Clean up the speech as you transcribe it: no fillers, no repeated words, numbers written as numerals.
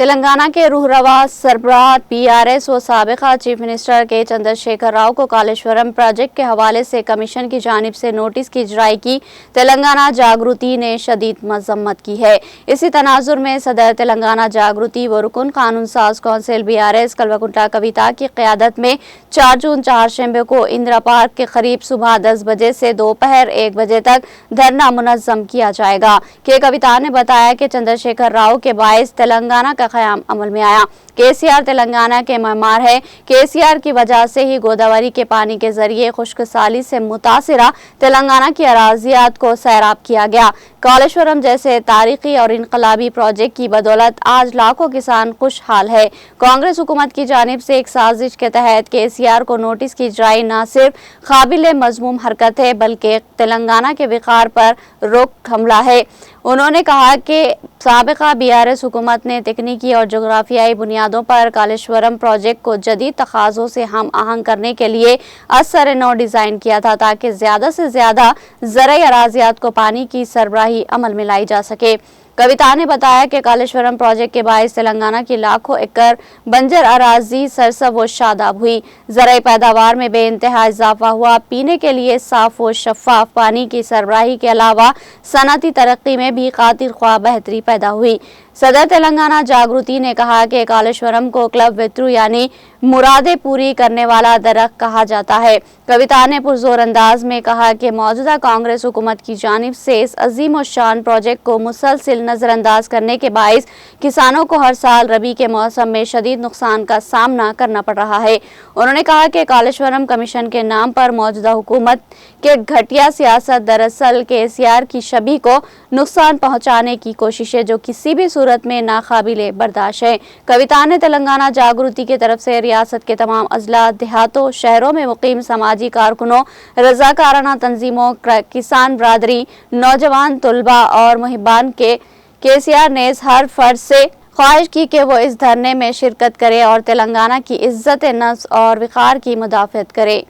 تلنگانہ کے رہروا سربراہ PRS و سابق چیف منسٹر کے چندرشیکھر راؤ کو کالیشورم پروجیکٹ کے حوالے سے کمیشن کی جانب سے نوٹس کی اجرائی کی تلنگانہ جاگرتی نے شدید مذمت کی ہے۔ اسی تناظر میں صدر تلنگانہ جاگرتی و رکن قانون ساز کونسل BRS کلوکنٹلا کویتا کی قیادت میں 4 جون چہارشنبے کو اندرا پارک کے قریب صبح 10 بجے سے دوپہر 1 بجے تک دھرنا منظم کیا جائے گا۔ کویتا نے بتایا کہ چندرشیکھر راؤ کے باعث تلنگانہ کا قیام عمل میں آیا۔ KCR تلنگانہ کے معمار ہے۔ KCR کی وجہ سے ہی گوداوری کے پانی کے ذریعے خشک سالی سے متاثرہ تلنگانہ کی اراضیات کو سیراب کیا گیا۔ کالیشورم جیسے تاریخی اور انقلابی پروجیکٹ کی بدولت آج لاکھوں کسان خوشحال ہے۔ کانگریس حکومت کی جانب سے ایک سازش کے تحت KCR کو نوٹس کی اجرائی نہ صرف قابل مذموم حرکت ہے بلکہ تلنگانہ کے وقار پر رخ حملہ ہے۔ انہوں نے کہا کہ سابقہ BRS حکومت نے تکنیکی اور جغرافیائی بنیادوں پر کالیشورم پروجیکٹ کو جدید تقاضوں سے ہم آہنگ کرنے کے لیے از سر نو ڈیزائن کیا تھا تاکہ زیادہ سے زیادہ زرعی اراضیات کو پانی کی سربراہی عمل میں لائی جا سکے۔ کویتا نے بتایا کہ کالیشورم پروجیکٹ کے باعث تلنگانہ کی لاکھوں ایکڑ بنجر اراضی سرسبز و شاداب ہوئی، زرعی پیداوار میں بے انتہا اضافہ ہوا، پینے کے لیے صاف و شفاف پانی کی سربراہی کے علاوہ صنعتی ترقی میں بھی خاطر خواہ بہتری پیدا ہوئی۔ صدر تلنگانہ جاگرتی نے کہا کہ کالیشورم کو کلب وترو یعنی مرادیں پوری کرنے والا درخت کہا جاتا ہے۔ کویتا نے پرزور انداز میں کہا کہ موجودہ کانگریس حکومت کی جانب سے اس عظیم الشان پروجیکٹ کو مسلسل نظر انداز کرنے کے باعث کسانوں کو ہر سال ربیع کے موسم میں شدید نقصان کا سامنا کرنا پڑ رہا ہے۔ انہوں نے کہا کہ کالیشورم کمیشن کے نام پر موجودہ حکومت کے گھٹیا سیاست دراصل KCR کی شبیہ کو نقصان پہنچانے کی کوشش ہے جو کسی بھی صورت میں ناقابل برداشت ہے۔ کویتا نے تلنگانہ جاگرتی کی طرف سے ریاست کے تمام اضلاع، دیہاتوں، شہروں میں مقیم سماجی کارکنوں، رضاکارانہ تنظیموں، کسان برادری، نوجوان طلباء اور محبان کے KCR نے ہر فرد سے خواہش کی کہ وہ اس دھرنے میں شرکت کرے اور تلنگانہ کی عزت نفس اور وقار کی مدافعت کرے۔